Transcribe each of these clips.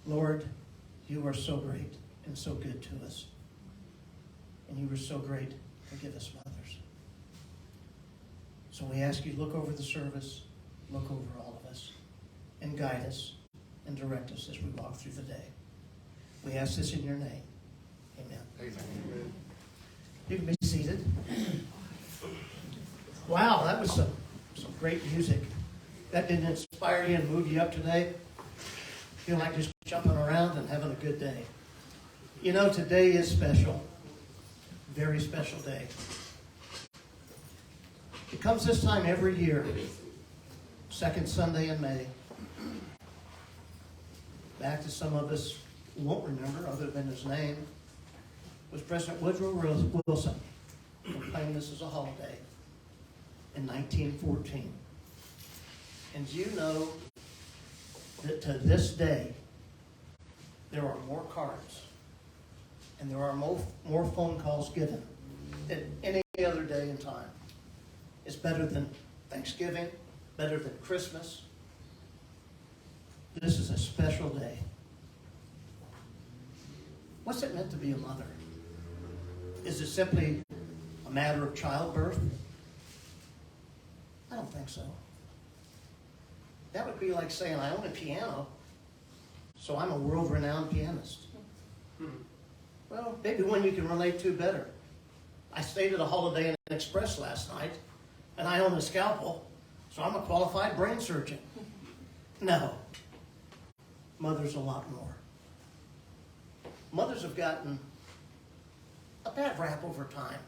Lord, you are so great and so good to us. And you were so great to give us mothers. So we ask you to look over the service, look over all of us, and guide us and direct us as we walk through the day. We ask this in your name. Amen. Amen. You can be seated. Wow, that was some great music. That didn't inspire you and move you up today? Feel like just jumping around and having a good day. You know, today is special. Very special day. It comes this time every year. Second Sunday in May. Back to some of us who won't remember, other than his name, was President Woodrow Wilson proclaimed this as a holiday in 1914. And do you know that to this day, there are more cards and there are more phone calls given than any other day in time. It's better than Thanksgiving, better than Christmas. This is a special day. What's it meant to be a mother? Is it simply a matter of childbirth? I don't think so. That would be like saying, I own a piano, so I'm a world-renowned pianist. Well, maybe one you can relate to better. I stayed at a Holiday Inn Express last night, and I own a scalpel, so I'm a qualified brain surgeon. No. Mothers a lot more. Mothers have gotten a bad rap over time.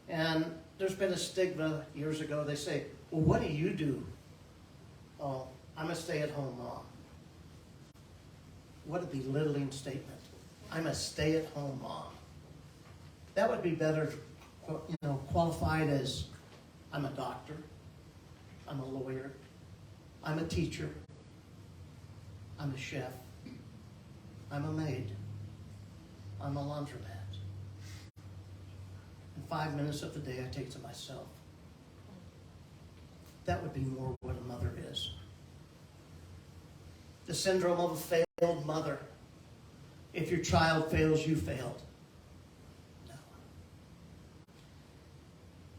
And there's been a stigma years ago. They say, well, what do you do? Oh, I'm a stay-at-home mom. What a belittling statement. I'm a stay-at-home mom. That would be better, qualified as I'm a doctor, I'm a lawyer, I'm a teacher, I'm a chef, I'm a maid, I'm a laundromat. And 5 minutes of the day I take to myself. That would be more what a mother is. The syndrome of a failed mother. If your child fails, you failed. No.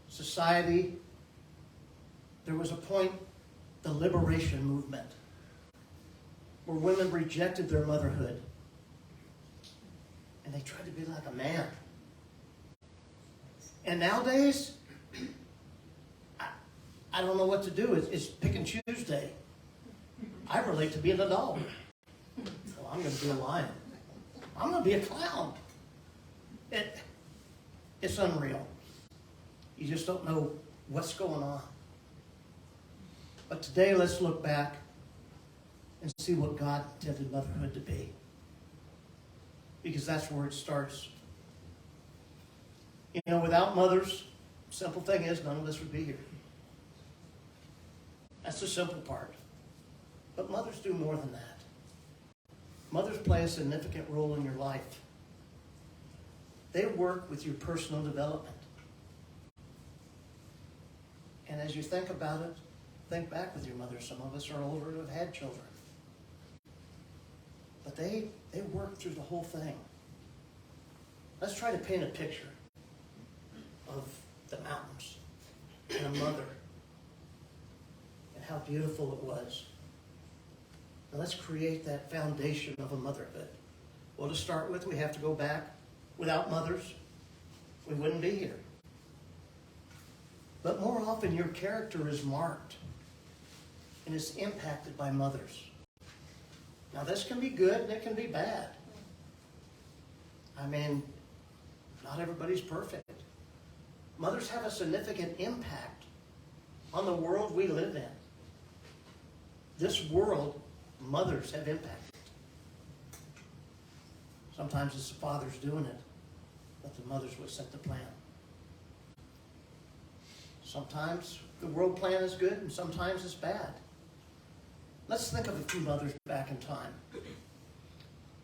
Society, there was a point, the liberation movement, where women rejected their motherhood. And they tried to be like a man. And nowadays, I don't know what to do. It's pick and choose day. I relate to being a dog. Well, I'm going to be a lion. I'm going to be a clown. It's unreal. You just don't know what's going on. But today, let's look back and see what God intended motherhood to be. Because that's where it starts. You know, without mothers, simple thing is, none of us would be here. That's the simple part. But mothers do more than that. Mothers play a significant role in your life. They work with your personal development. And as you think about it, think back with your mother. Some of us are older who have had children. But they work through the whole thing. Let's try to paint a picture of the mountains and a mother and how beautiful it was. Now let's create that foundation of a motherhood. Well, to start with, we have to go back. Without mothers, we wouldn't be here. But more often, your character is marked and is impacted by mothers. Now, this can be good and it can be bad. I mean, not everybody's perfect. Mothers have a significant impact on the world we live in. This world, mothers have impacted. Sometimes it's the fathers doing it, but the mothers would set the plan. Sometimes the world plan is good and sometimes it's bad. Let's think of a few mothers back in time.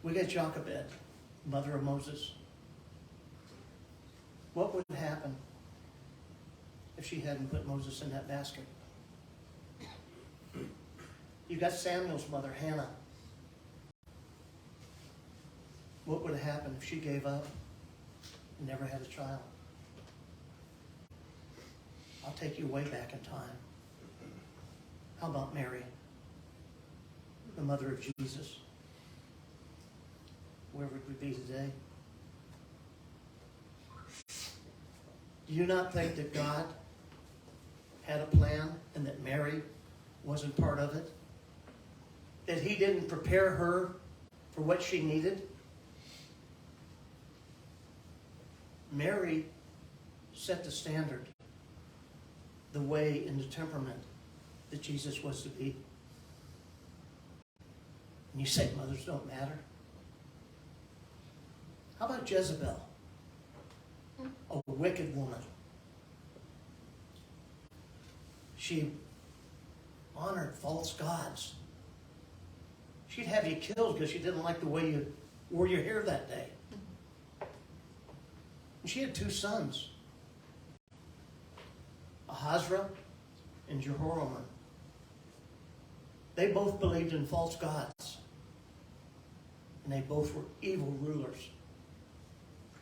We got Jochebed, mother of Moses. What would happen if she hadn't put Moses in that basket? You got Samuel's mother, Hannah. what would have happened if she gave up and never had a child? I'll take you way back in time. How about Mary, the mother of Jesus? Where would we be today? Do you not think that God had a plan and that Mary wasn't part of it? That he didn't prepare her for what she needed? Mary set the standard, the way and the temperament that Jesus was to be. And you say mothers don't matter? How about Jezebel? A wicked woman. She honored false gods. She'd have you killed because she didn't like the way you wore your hair that day. And she had 2 sons, Ahazra and Jeroham. They both believed in false gods. And they both were evil rulers.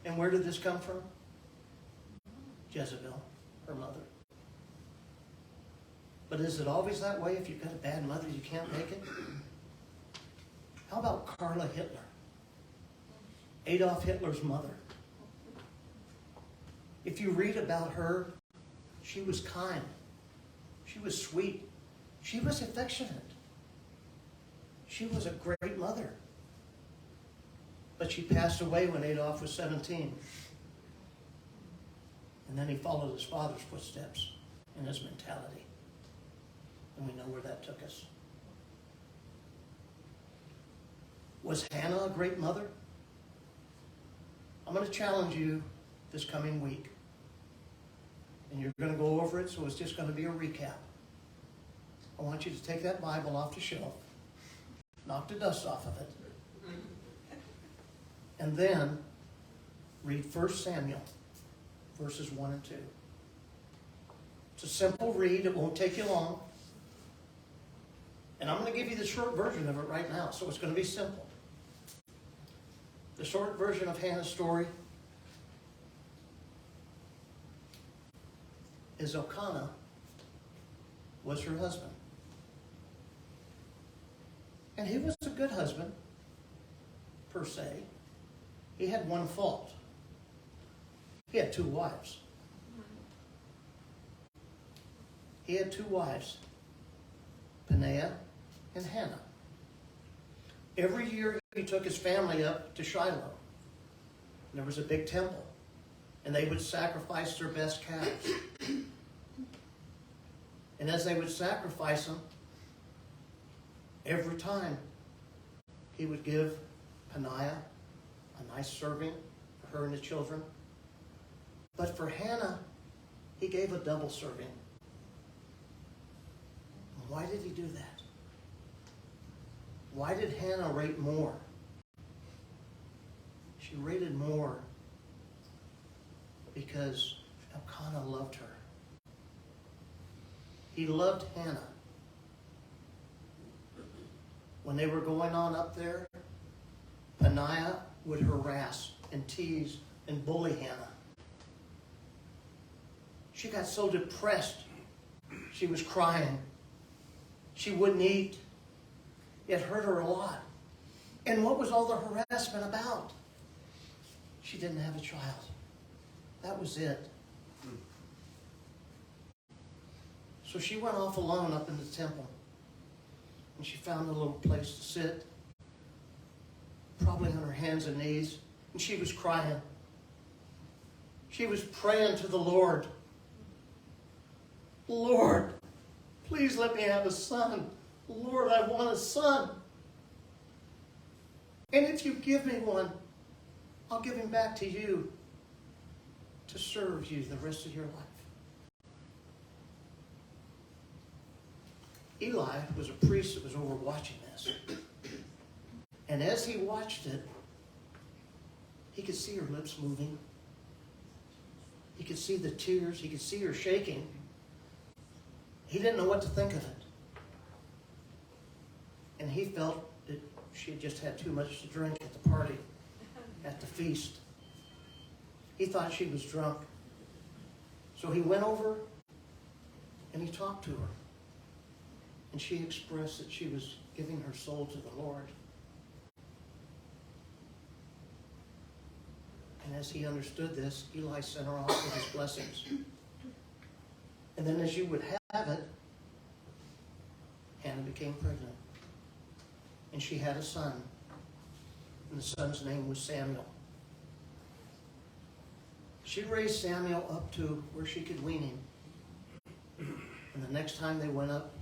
And where did this come from? Jezebel, her mother. But is it always that way? If you've got a bad mother, you can't make it? How about Carla Hitler? Adolf Hitler's mother. If you read about her, she was kind. She was sweet. She was affectionate. She was a great mother. But she passed away when Adolf was 17. And then he followed his father's footsteps in his mentality. And we know where that took us. Was Hannah a great mother? I'm going to challenge you this coming week. And you're going to go over it, so it's just going to be a recap. I want you to take that Bible off the shelf, knock the dust off of it, and then read 1 Samuel, verses 1 and 2. It's a simple read. It won't take you long. And I'm going to give you the short version of it right now, so it's going to be simple. The short version of Hannah's story is Elkanah was her husband. And he was a good husband, per se. He had one fault. He had 2 wives. He had 2 wives, Peninnah and Hannah. Every year he took his family up to Shiloh. And there was a big temple. And they would sacrifice their best calves. And as they would sacrifice them, every time he would give Peninnah a nice serving for her and the children. But for Hannah, he gave a double serving. Why did he do that? Why did Hannah rate more? She rated more because Elkanah loved her. He loved Hannah. When they were going on up there, Peninnah would harass and tease and bully Hannah. She got so depressed, she was crying. She wouldn't eat. It hurt her a lot. And what was all the harassment about? She didn't have a child. That was it. So she went off alone up in the temple. And she found a little place to sit, probably on her hands and knees. And she was crying. She was praying to the Lord. Lord, please let me have a son. Lord, I want a son. And if you give me one, I'll give him back to you to serve you the rest of your life. Eli was a priest that was over watching this. And as he watched it, he could see her lips moving. He could see the tears. He could see her shaking. He didn't know what to think of it. And he felt that she had just had too much to drink at the party. at the feast. He thought she was drunk. So he went over and he talked to her. And she expressed that she was giving her soul to the Lord. And as he understood this, Eli sent her off with his blessings. And then as you would have it, Hannah became pregnant. And she had a son. And the son's name was Samuel. She raised Samuel up to where she could wean him. And the next time they went up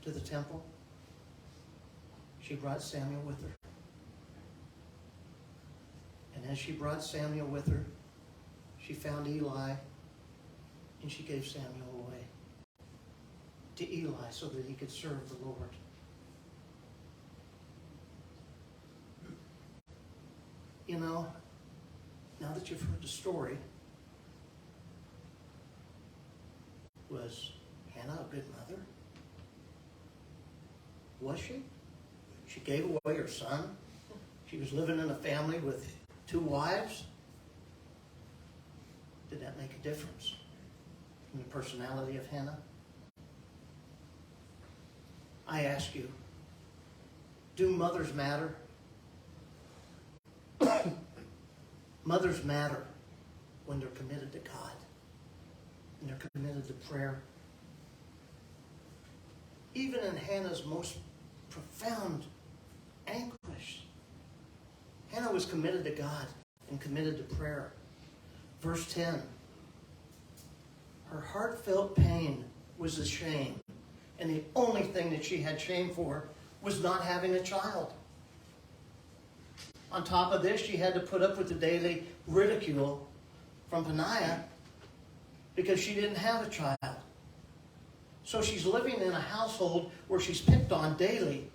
to the temple, she brought Samuel with her. And as she brought Samuel with her, she found Eli, and she gave Samuel away to Eli so that he could serve the Lord. You know, now that you've heard the story, was Hannah a good mother? Was she? She gave away her son. She was living in a family with 2 wives. Did that make a difference in the personality of Hannah? I ask you, do mothers matter? Mothers matter when they're committed to God and they're committed to prayer. Even in Hannah's most profound anguish, Hannah was committed to God and committed to prayer. Verse 10, her heartfelt pain was a shame, and the only thing that she had shame for was not having a child. On top of this, she had to put up with the daily ridicule from Peninnah because she didn't have a child. So she's living in a household where she's picked on daily,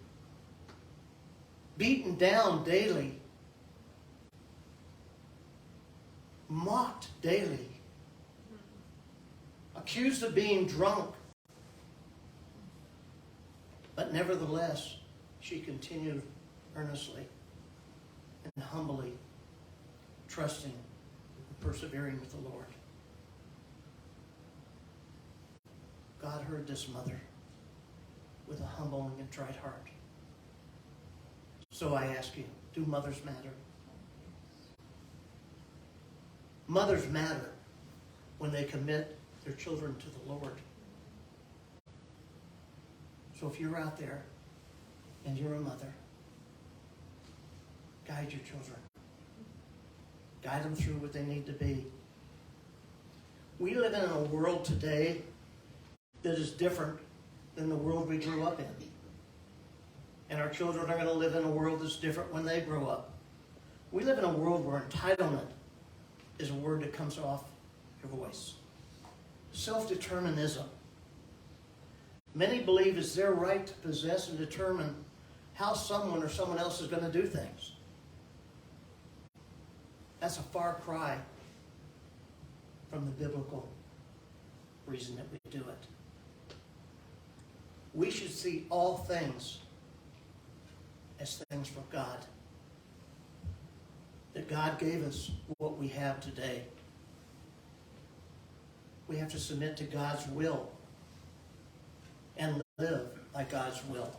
beaten down daily, mocked daily, accused of being drunk. But nevertheless, she continued earnestly and humbly, trusting and persevering with the Lord. God heard this mother with a humble and contrite heart. So I ask you, do mothers matter? Mothers matter when they commit their children to the Lord. So if you're out there and you're a mother, guide your children. Guide them through what they need to be. We live in a world today that is different than the world we grew up in. And our children are going to live in a world that's different when they grow up. We live in a world where entitlement is a word that comes off your voice. Self-determinism. Many believe it's their right to possess and determine how someone or someone else is going to do things. That's a far cry from the biblical reason that we do it. We should see all things as things from God. That God gave us what we have today. We have to submit to God's will and live by God's will.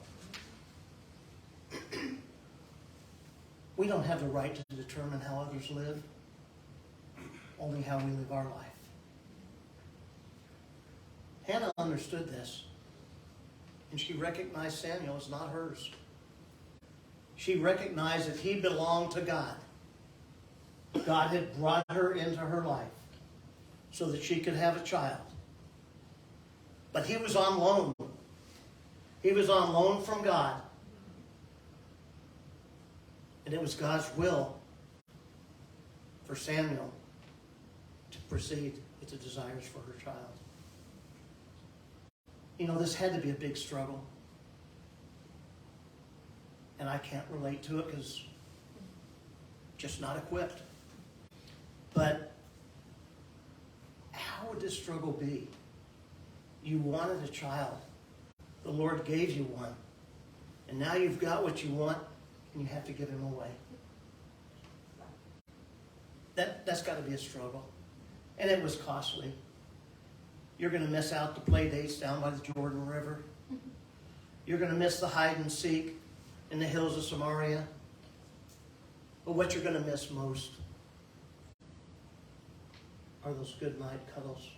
We don't have the right to determine how others live, only how we live our life. Hannah understood this, and she recognized Samuel as not hers. She recognized that he belonged to God. God had brought her into her life so that she could have a child. But he was on loan. He was on loan from God. And it was God's will for Samuel to proceed with the desires for her child. You know, this had to be a big struggle. And I can't relate to it because just not equipped. But how would this struggle be? You wanted a child. The Lord gave you one. And now you've got what you want, and you have to give him away. That's got to be a struggle. And it was costly. You're going to miss out the play dates down by the Jordan River. You're going to miss the hide and seek in the hills of Samaria. But what you're going to miss most are those good night cuddles,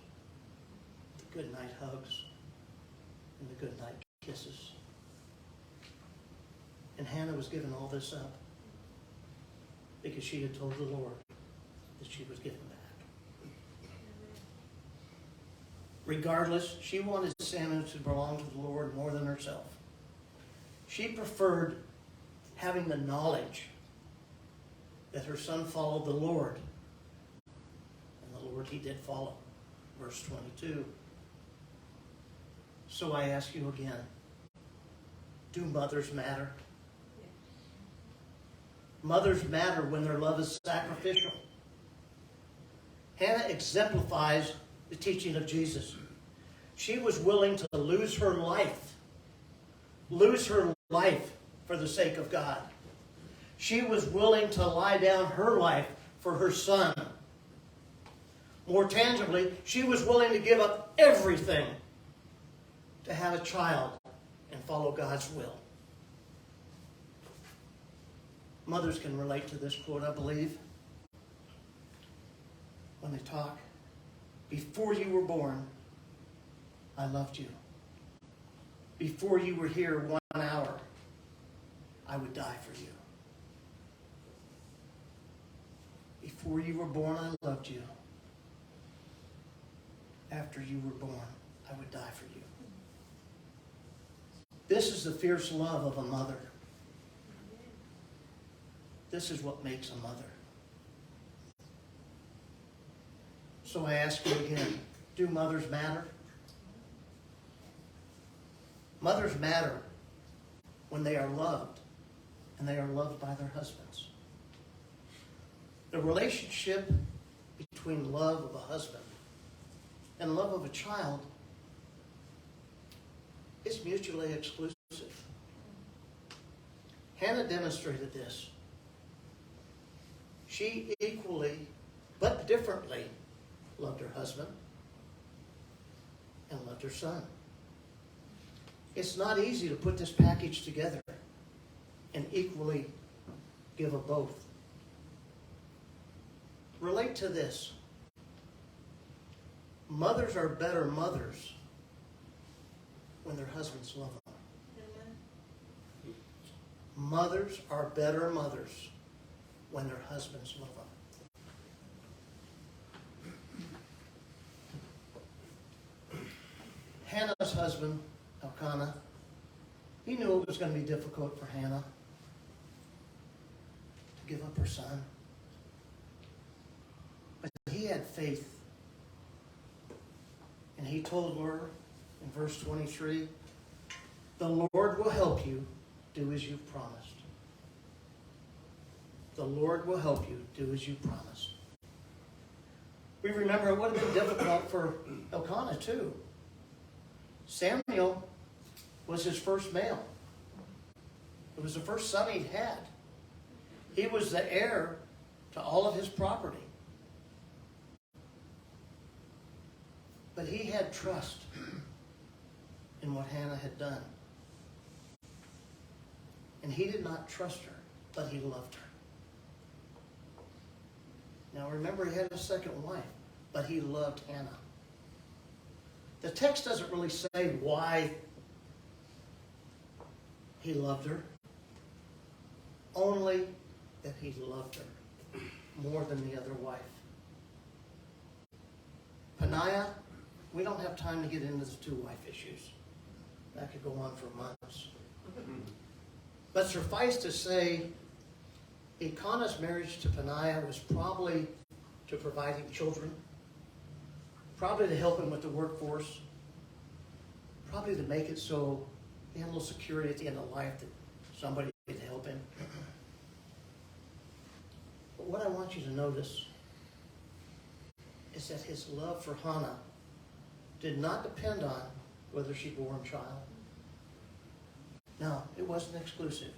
the good night hugs, and the good night kisses. And Hannah was giving all this up because she had told the Lord that she was giving back. Regardless, she wanted Samuel to belong to the Lord more than herself. She preferred having the knowledge that her son followed the Lord. And the Lord he did follow. Verse 22. So I ask you again, do mothers matter? Mothers matter when their love is sacrificial. Hannah exemplifies the teaching of Jesus. She was willing to lose her life for the sake of God. She was willing to lie down her life for her son. More tangibly, she was willing to give up everything to have a child and follow God's will. Mothers can relate to this quote, I believe, when they talk. Before you were born, I loved you. Before you were here 1 hour, I would die for you. Before you were born, I loved you. After you were born, I would die for you. This is the fierce love of a mother. This is what makes a mother. So I ask you again, do mothers matter? Mothers matter when they are loved, and they are loved by their husbands. The relationship between love of a husband and love of a child is mutually exclusive. Hannah demonstrated this. She equally, but differently, loved her husband and loved her son. It's not easy to put this package together and equally give of both. Relate to this. Mothers are better mothers when their husbands love them. Mothers are better mothers when their husbands love them. Hannah's husband, Elkanah, he knew it was going to be difficult for Hannah to give up her son. But he had faith. And he told her in verse 23, the Lord will help you do as you've promised. The Lord will help you do as you promised. We remember it would have been difficult for Elkanah too. Samuel was his first male. It was the first son he'd had. He was the heir to all of his property. But he had trust in what Hannah had done. And he did not trust her, but he loved her. Now remember, he had a second wife, but he loved Hannah. The text doesn't really say why he loved her, only that he loved her more than the other wife. Peninnah, we don't have time to get into the two-wife issues. That could go on for months. But suffice to say, Elkanah's marriage to Peninnah was probably to provide him children, probably to help him with the workforce, probably to make it so he had a little security at the end of life that somebody could help him. But what I want you to notice is that his love for Hannah did not depend on whether she bore a child. No, it wasn't exclusive.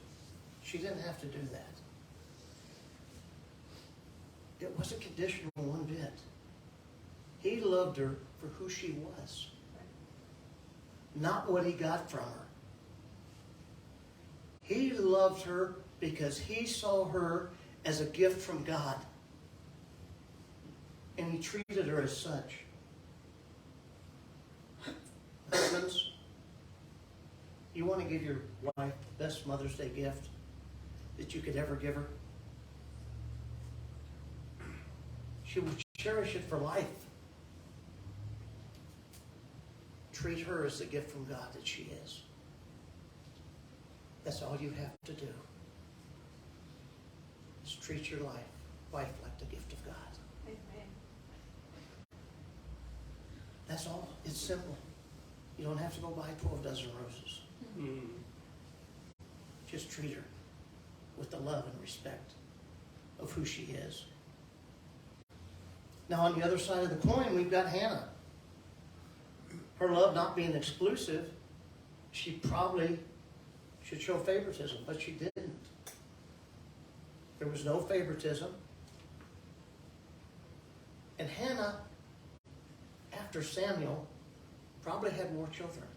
She didn't have to do that. It wasn't conditional one bit. He loved her for who she was, not what he got from her. He loved her because he saw her as a gift from God, and he treated her as such. Husbands, you want to give your wife the best Mother's Day gift that you could ever give her? She will cherish it for life. Treat her as the gift from God that she is. That's all you have to do. Is treat your wife like the gift of God. Amen. That's all. It's simple. You don't have to go buy 12 dozen roses. Mm. Just treat her with the love and respect of who she is. Now on the other side of the coin, we've got Hannah. Her love not being exclusive, she probably should show favoritism, but she didn't. There was no favoritism. And Hannah, after Samuel, probably had more children.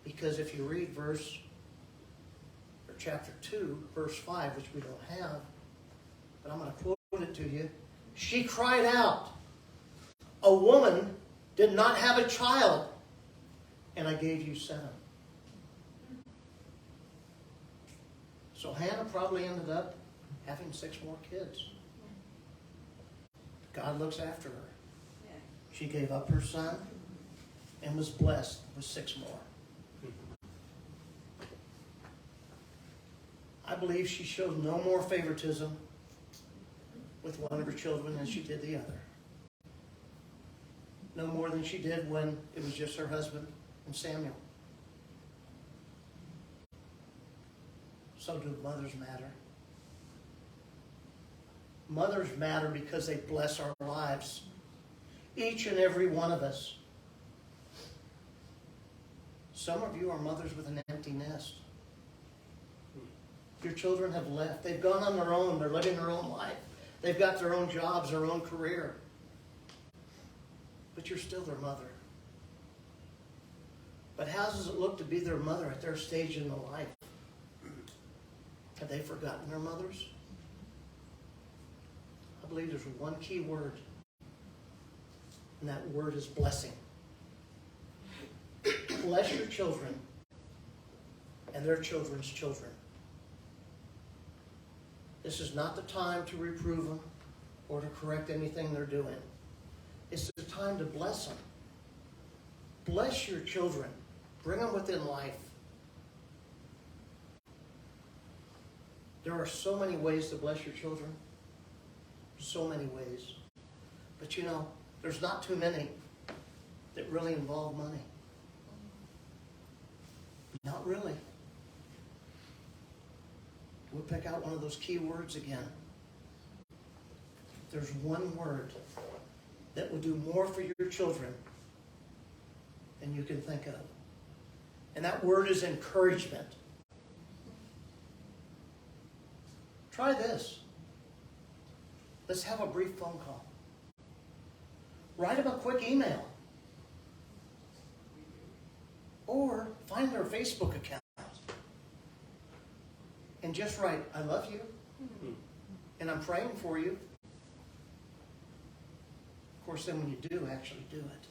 Because if you read chapter 2, verse 5, which we don't have, but I'm going to quote it to you. She cried out, "A woman did not have a child, and I gave you 7. So Hannah probably ended up having 6 more kids. God looks after her. She gave up her son and was blessed with 6 more. I believe she showed no more favoritism with one of her children than she did the other. No more than she did when it was just her husband and Samuel. So do mothers matter. Mothers matter because they bless our lives. Each and every one of us. Some of you are mothers with an empty nest. Your children have left. They've gone on their own. They're living their own life. They've got their own jobs, their own career. But you're still their mother. But how does it look to be their mother at their stage in their life? Have they forgotten their mothers? I believe there's one key word, and that word is blessing. Bless your children and their children's children. This is not the time to reprove them or to correct anything they're doing. It's the time to bless them. Bless your children. Bring them within life. There are so many ways to bless your children. So many ways. But you know, there's not too many that really involve money. Not really. We'll pick out one of those key words again. There's one word that will do more for your children than you can think of. And that word is encouragement. Try this. Let's have a brief phone call. Write them a quick email. Or find their Facebook account. And just write, "I love you. And I'm praying for you." Of course, then when you do, actually do it.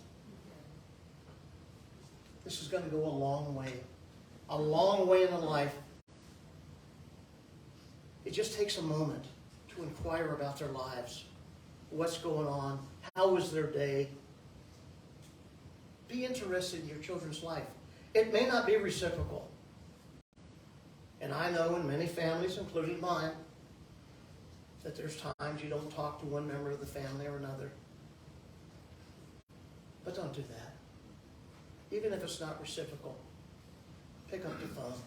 This is going to go a long way. A long way in the life. It just takes a moment to inquire about their lives. What's going on? How was their day? Be interested in your children's life. It may not be reciprocal. And I know in many families, including mine, that there's times you don't talk to one member of the family or another. But don't do that. Even if it's not reciprocal, pick up the phone.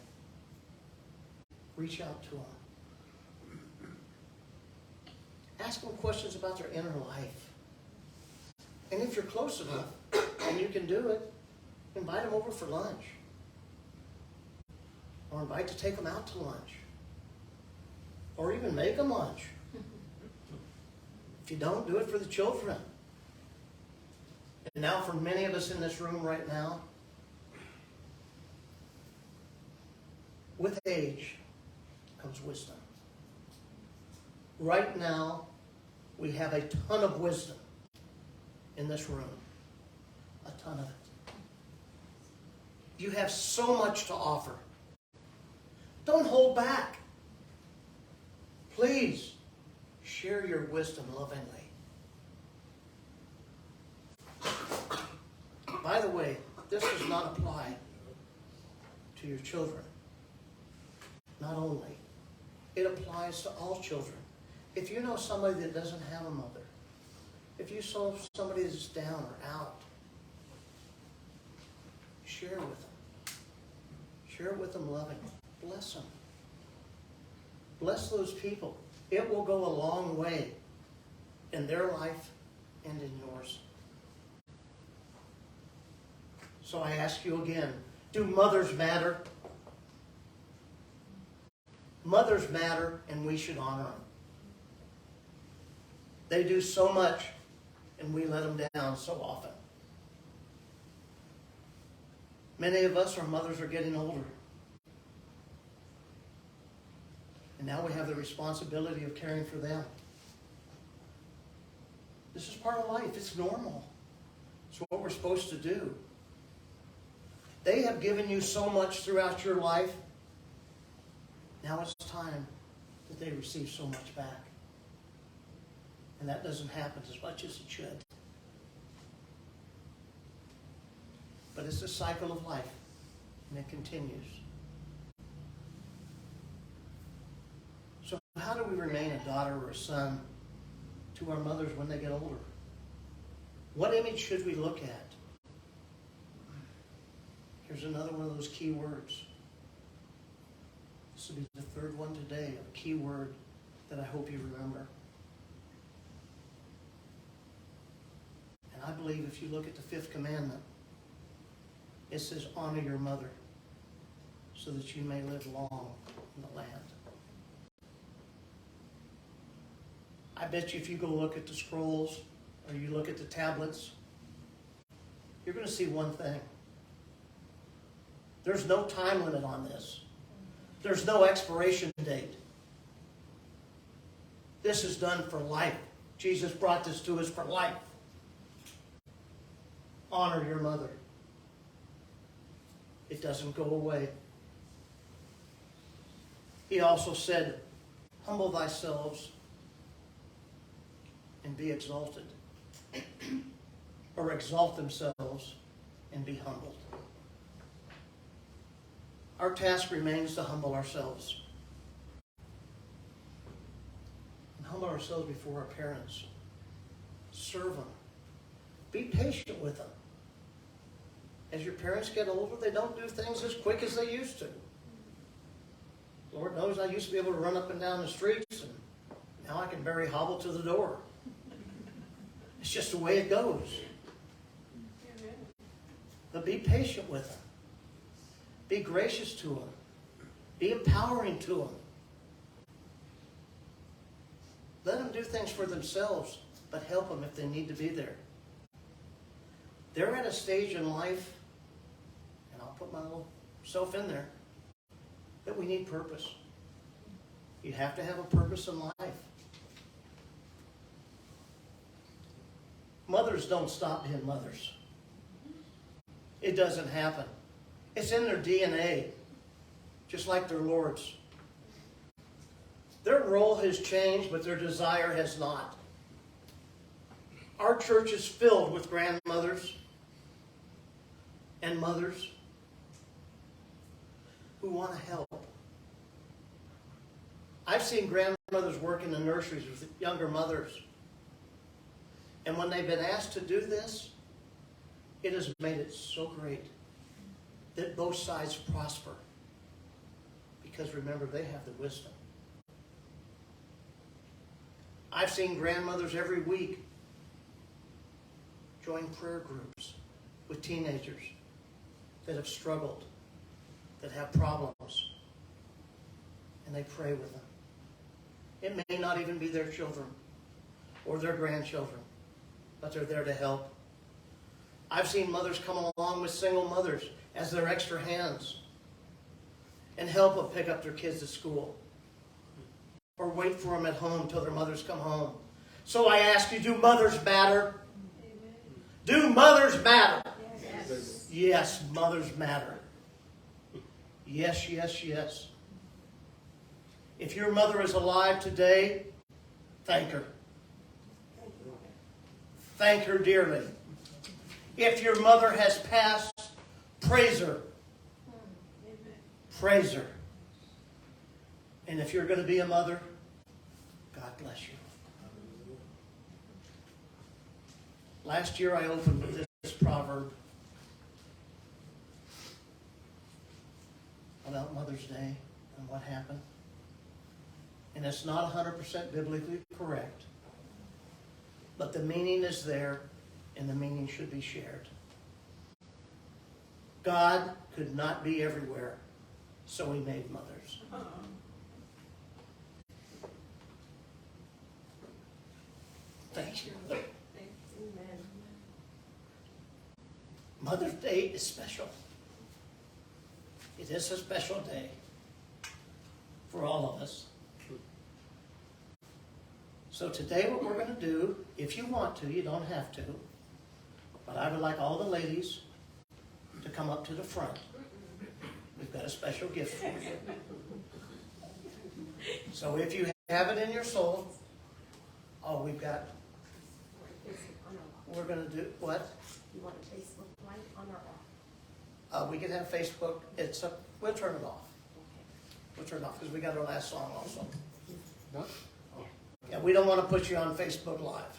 Reach out to them. Ask them questions about their inner life. And if you're close enough and you can do it, invite them over for lunch. Or invite to take them out to lunch. Or even make them lunch. If you don't, do it for the children. And now for many of us in this room right now, with age comes wisdom. Right now, we have a ton of wisdom in this room. A ton of it. You have so much to offer. Don't hold back. Please share your wisdom lovingly. By the way, this does not apply to your children. Not only. It applies to all children. If you know somebody that doesn't have a mother, if you saw somebody that's down or out, share with them. Share it with them lovingly. Bless them. Bless those people. It will go a long way in their life and in yours. So I ask you again, do mothers matter? Mothers matter, and we should honor them. They do so much, and we let them down so often. Many of us, our mothers are getting older. And now we have the responsibility of caring for them. This is part of life. It's normal. It's what we're supposed to do. They have given you so much throughout your life. Now it's time that they receive so much back. And that doesn't happen as much as it should. But it's a cycle of life, and it continues. So how do we remain a daughter or a son to our mothers when they get older? What image should we look at? Here's another one of those key words. This will be the third one today, a key word that I hope you remember. And I believe if you look at the fifth commandment, it says, honor your mother so that you may live long in the land. I bet you if you go look at the scrolls or you look at the tablets, you're going to see one thing. There's no time limit on this. There's no expiration date. This is done for life. Jesus brought this to us for life. Honor your mother. It doesn't go away. He also said, humble thyself and be exalted. Or exalt themselves and be humbled. Our task remains to humble ourselves. And humble ourselves before our parents. Serve them. Be patient with them. As your parents get older, they don't do things as quick as they used to. Lord knows I used to be able to run up and down the streets, and now I can barely hobble to the door. It's just the way it goes. But be patient with them. Be gracious to them. Be empowering to them. Let them do things for themselves, but help them if they need to be there. They're at a stage in life, and I'll put my little self in there, that we need purpose. You have to have a purpose in life. Mothers don't stop being mothers. It doesn't happen. It's in their DNA, just like their Lord's. Their role has changed, but their desire has not. Our church is filled with grandmothers and mothers who want to help. I've seen grandmothers work in the nurseries with younger mothers. And when they've been asked to do this, it has made it so great that both sides prosper. Because remember, they have the wisdom. I've seen grandmothers every week join prayer groups with teenagers that have struggled, that have problems, and they pray with them. It may not even be their children or their grandchildren, but they're there to help. I've seen mothers come along with single mothers as their extra hands and help them pick up their kids at school or wait for them at home till their mothers come home. So I ask you, do mothers matter? Amen. Do mothers matter? Yes. Yes, mothers matter. Yes, yes, yes. If your mother is alive today, thank her. Thank her dearly. If your mother has passed, praise her. Praise her. And if you're going to be a mother, God bless you. Last year I opened with this proverb about Mother's Day and what happened. And it's not 100% biblically correct. But the meaning is there, and the meaning should be shared. God could not be everywhere, so He made mothers. Thank you. Amen. Mother's Day is special. It is a special day for all of us. So today what we're going to do, if you want to, you don't have to, but I would like all the ladies to come up to the front. We've got a special gift for you. So if you have it in your soul, we're going to do, what? You want a Facebook light on or off? We can have Facebook. We'll turn it off. Okay. We'll turn it off because we got our last song also. No? Yeah, we don't want to put you on Facebook Live.